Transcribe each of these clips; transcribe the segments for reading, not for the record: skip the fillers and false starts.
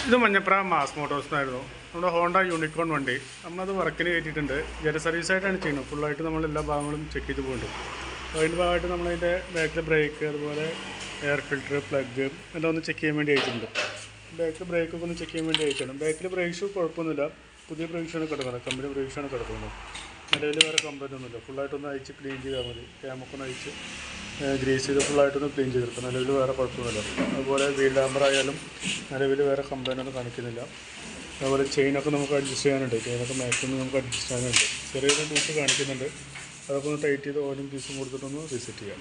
ഇത് മഞ്ഞപ്ര മാസ് മോട്ടോഴ്സിനായിരുന്നു. നമ്മുടെ Honda unicorn വണ്ടി നമ്മളത് വർക്കിന് കയറ്റിയിട്ടുണ്ട്. ജല സർവീസായിട്ടാണ് ചെയ്യുന്നത്. ഫുള്ളായിട്ട് നമ്മൾ എല്ലാ ഭാഗങ്ങളും ചെക്ക് ചെയ്ത് പോകുന്നുണ്ട്. അപ്പോൾ അതിൻ്റെ ഭാഗമായിട്ട് നമ്മളതിൻ്റെ ബാക്കിൽ ബ്രേക്ക്, അതുപോലെ എയർ ഫിൽറ്റർ, പ്ലഗ് എല്ലാം ഒന്ന് ചെക്ക് ചെയ്യാൻ വേണ്ടി അയച്ചിട്ടുണ്ട്. ബാക്കിൽ ബ്രേക്കൊക്കെ ഒന്ന് ചെക്ക് ചെയ്യാൻ വേണ്ടി അയച്ചിട്ടുണ്ട്. ബാക്കിൽ ബ്രേക്ക് ഷൂ കുഴപ്പമൊന്നുമില്ല, പുതിയ ബ്രേക്ക് ഷൂണ് കിടക്കുന്നത്, കമ്പനി ബ്രേക്ക് ഷൂണ് കിടക്കുന്നത്. നിലവിൽ വേറെ കംപ്ലൈൻ്റ് ഒന്നുമില്ല. ഫുള്ളായിട്ടൊന്ന് അയച്ച് ക്ലീൻ ചെയ്താൽ മതി. ക്യാമൊക്കെ ഒന്ന് അയച്ച് ഗ്രീസ് ചെയ്ത് ഫുള്ളായിട്ടൊന്ന് ക്ലീൻ ചെയ്തെടുക്കും. നിലവിൽ വേറെ കുഴപ്പമൊന്നുമില്ല. അതുപോലെ വീൽ ഡാമ്പർ ആയാലും നിലവിൽ വേറെ കംപ്ലൈൻ്റ് ഒന്നും കാണിക്കുന്നില്ല. അതുപോലെ ചെയിനൊക്കെ നമുക്ക് അഡ്ജസ്റ്റ് ചെയ്യാനുണ്ട്. ചെയിനൊക്കെ മാക്സിമം നമുക്ക് അഡ്ജസ്റ്റ് ചെയ്യാനുണ്ട്. ചെറിയൊരു ലൂസ് കാണിക്കുന്നുണ്ട്. അതൊക്കെ ഒന്ന് ടൈറ്റ് ചെയ്ത് ഓയിലും പീസും കൊടുത്തിട്ടൊന്ന് റീസെറ്റ് ചെയ്യാം.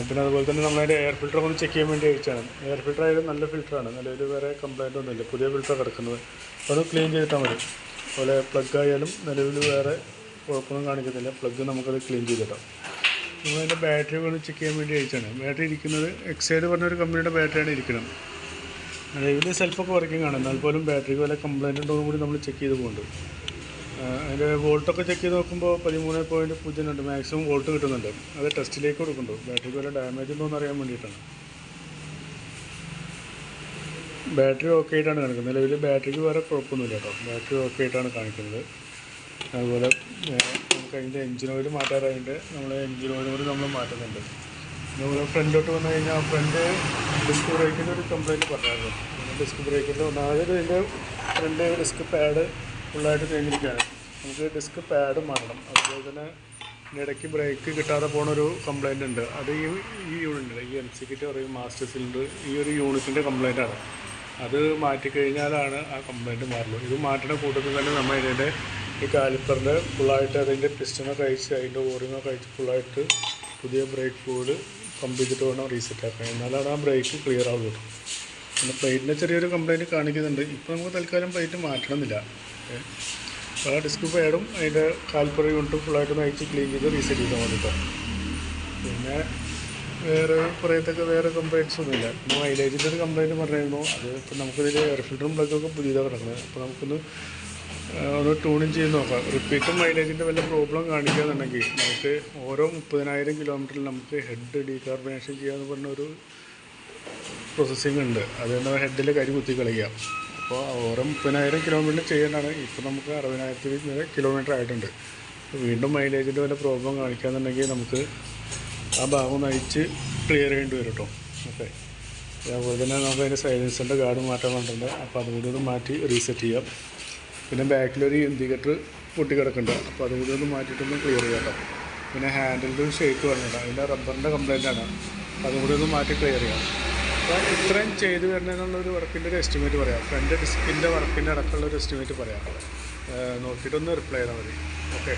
പിന്നെ അതുപോലെ തന്നെ നമ്മളതിൻ്റെ എയർ ഫിൽറ്ററൊക്കെ ഒന്ന് ചെക്ക് ചെയ്യാൻ വേണ്ടി അയച്ചാണ്. എയർ ഫിൽറ്റർ ആയാലും നല്ല ഫിൽറ്ററാണ്. നിലവിൽ വേറെ കംപ്ലൈൻ്റ് ഒന്നുമില്ല. പുതിയ ഫിൽറ്റർ കിടക്കുന്നത്. അപ്പോൾ അത് ക്ലീൻ ചെയ്തിട്ടാൽ മതി. അതുപോലെ പ്ലഗ് ആയാലും നിലവിൽ വേറെ കുഴപ്പമൊന്നും കാണിക്കുന്നില്ല. പ്ലഗ് നമുക്കത് ക്ലീൻ ചെയ്തിട്ടാം. നമ്മളതിൻ്റെ ബാറ്ററി ഒന്ന് ചെക്ക് ചെയ്യാൻ വേണ്ടി അയച്ചാണ്. ബാറ്ററി ഇരിക്കുന്നത് എക്സൈഡ് പറഞ്ഞൊരു കമ്പനിയുടെ ബാറ്ററിയാണ് ഇരിക്കുന്നത്. നിലവിൽ സെൽഫൊക്കെ വർക്കിംഗ് ആണ്. എന്നാൽ പോലും ബാറ്ററിക്ക് വല്ല കംപ്ലൈൻറ്റ് ഉണ്ടോ കൂടി നമ്മൾ ചെക്ക് ചെയ്ത് പോകുന്നുണ്ട്. അതിൻ്റെ വോൾട്ടൊക്കെ ചെക്ക് ചെയ്ത് നോക്കുമ്പോൾ 13.0 മാക്സിമം വോൾട്ട് കിട്ടുന്നുണ്ട്. അത് ടെസ്റ്റിലേക്ക് കൊടുക്കുന്നുണ്ട്. ബാറ്ററിക്ക് വല്ല ഡാമേജ് ഉണ്ടോ എന്ന് അറിയാൻ വേണ്ടിയിട്ടാണ്. ബാറ്ററി ഓക്കെ ആയിട്ടാണ് കാണിക്കുന്നത്. നിലവിൽ ബാറ്ററിക്ക് വേറെ കുഴപ്പമൊന്നുമില്ല കേട്ടോ. ബാറ്ററി ഓക്കെ ആയിട്ടാണ് കാണിക്കുന്നത്. അതുപോലെ നമുക്ക് അതിൻ്റെ എഞ്ചിൻ ഓയിൽ മാറ്റാറായിട്ട് നമ്മൾ എഞ്ചിൻ ഓയിൽ കൂടി നമ്മൾ മാറ്റുന്നുണ്ട്. അതുപോലെ ഫ്രണ്ടിലോട്ട് വന്നു കഴിഞ്ഞാൽ ഫ്രണ്ട് ഡിസ്ക് ബ്രേക്കിൻ്റെ ഒരു കംപ്ലൈൻറ്റ് പറഞ്ഞായിരുന്നു. ഡിസ്ക് ബ്രേക്കിൻ്റെ ഒന്നാമത് ഇതിൻ്റെ ഫ്രണ്ട് ഡിസ്ക് പാഡ് ഫുള്ളായിട്ട് തേഞ്ഞിരിക്കുകയാണ്. നമുക്ക് ഡിസ്ക് പാഡ് മാറണം. അതുപോലെ തന്നെ ഇടയ്ക്ക് ബ്രേക്ക് കിട്ടാതെ പോകുന്നൊരു കംപ്ലൈൻ്റ് ഉണ്ട്. അത് ഈ യൂണിറ്റ്, ഈ എം സി കിറ്റ് പറയും മാസ്റ്റർ സിലിണ്ടർ, ഈ ഒരു യൂണിറ്റിൻ്റെ കംപ്ലൈൻറ്റാണ്. അത് മാറ്റിക്കഴിഞ്ഞാലാണ് ആ കംപ്ലൈൻറ്റ് മാറുള്ളൂ. ഇത് മാറ്റുന്ന കൂട്ടത്തിൽ തന്നെ നമ്മൾ ഇതിൻ്റെ ഈ കാലിപ്പറിൻ്റെ ഫുള്ളായിട്ട് അതിൻ്റെ പിസ്റ്റണൊക്കെ അയച്ച് അതിൻ്റെ ഓറിങ്ങൊക്കെ അയച്ച് ഫുള്ളായിട്ട് പുതിയ ബ്രേക്ക് ഫ്ലൂയിഡ് പമ്പ് ചെയ്തിട്ട് വേണം റീസെറ്റ് ആക്കാൻ. എന്നാലാണ് ആ ബ്രേക്ക് ക്ലിയർ ആവുള്ളൂ. പിന്നെ പ്ലേറ്റിൻ്റെ ചെറിയൊരു കംപ്ലൈൻറ്റ് കാണിക്കുന്നുണ്ട്. ഇപ്പോൾ നമുക്ക് തൽക്കാലം പ്ലേറ്റ് മാറ്റണമെന്നില്ല. അപ്പോൾ ആ ഡിസ്ക് പാഡും അതിൻ്റെ കാൽപ്പർ യൂണിറ്റും ഫുള്ളായിട്ട് അയച്ച് ക്ലീൻ ചെയ്ത് റീസെറ്റ് ചെയ്താൽ മതി കേട്ടോ. പിന്നെ വേറെ കുറേത്തൊക്കെ വേറെ കംപ്ലൈൻറ്റ്സ് ഒന്നുമില്ല. പിന്നെ മൈലേജിൻ്റെ ഒരു കംപ്ലൈൻറ്റ് പറഞ്ഞിരുന്നു. അത് ഇപ്പോൾ നമുക്കിതിൽ എയർ ഫിൽറ്ററും പ്ലഗൊക്കെ പുതിയതാണ് കിടക്കുന്നത്. അപ്പോൾ നമുക്കൊന്ന് ട്യൂണിങ് ചെയ്ത് നോക്കാം. റിപ്പീറ്റും മൈലേജിൻ്റെ വല്ല പ്രോബ്ലം കാണിക്കുകയെന്നുണ്ടെങ്കിൽ നമുക്ക് ഓരോ 30,000 കിലോമീറ്ററിൽ നമുക്ക് ഹെഡ് ഡീകാർബണേഷൻ ചെയ്യാമെന്ന് പറഞ്ഞൊരു പ്രോസസ്സിങ് ഉണ്ട്. അതുകൊണ്ട് ഹെഡിൽ കരി കുത്തി കളയുക. അപ്പോൾ ഓരോ 30,000 കിലോമീറ്റർ ചെയ്യാനാണ്. ഇപ്പോൾ നമുക്ക് 60,000 കിലോമീറ്റർ ആയിട്ടുണ്ട്. വീണ്ടും മൈലേജിൻ്റെ വല്ല പ്രോബ്ലം കാണിക്കുകയെന്നുണ്ടെങ്കിൽ നമുക്ക് ആ ഭാഗം നയിച്ച് ക്ലിയർ ചെയ്യേണ്ടി വരും കേട്ടോ. ഓക്കെ. അതുപോലെ തന്നെ നമുക്ക് അതിൻ്റെ സൈലൻസറിൻ്റെ ഗാർഡ് മാറ്റാൻ വേണ്ടിയിട്ടുണ്ട്. അപ്പോൾ അതുകൂടി ഒന്ന് മാറ്റി റീസെറ്റ് ചെയ്യാം. പിന്നെ ബാക്കിലൊരു ഇൻഡിക്കേറ്റർ പൊട്ടിക്കിടക്കുന്നുണ്ട്. അപ്പോൾ അതുകൂടി ഒന്ന് മാറ്റിയിട്ടൊന്ന് ക്ലിയർ ചെയ്യാം കേട്ടോ. പിന്നെ ഹാൻഡിലിൻ്റെ ഒരു ഷേക്ക് പറഞ്ഞിട്ടുണ്ട്. അതിൻ്റെ റബ്ബറിൻ്റെ കംപ്ലൈൻറ്റാണ്. അതുകൂടി ഒന്ന് മാറ്റി ക്ലിയർ ചെയ്യാം. അപ്പോൾ ഇത്രയും ചെയ്ത് വരണമെന്നുള്ളൊരു വർക്കിൻ്റെ ഒരു എസ്റ്റിമേറ്റ് പറയാം. ഫ്രണ്ട് ഡിസ്കിൻ്റെ വർക്കിൻ്റെ അടക്കമുള്ള ഒരു എസ്റ്റിമേറ്റ് പറയാം. നോക്കിയിട്ടൊന്ന് റിപ്ലൈ ചെയ്താൽ മതി. ഓക്കെ.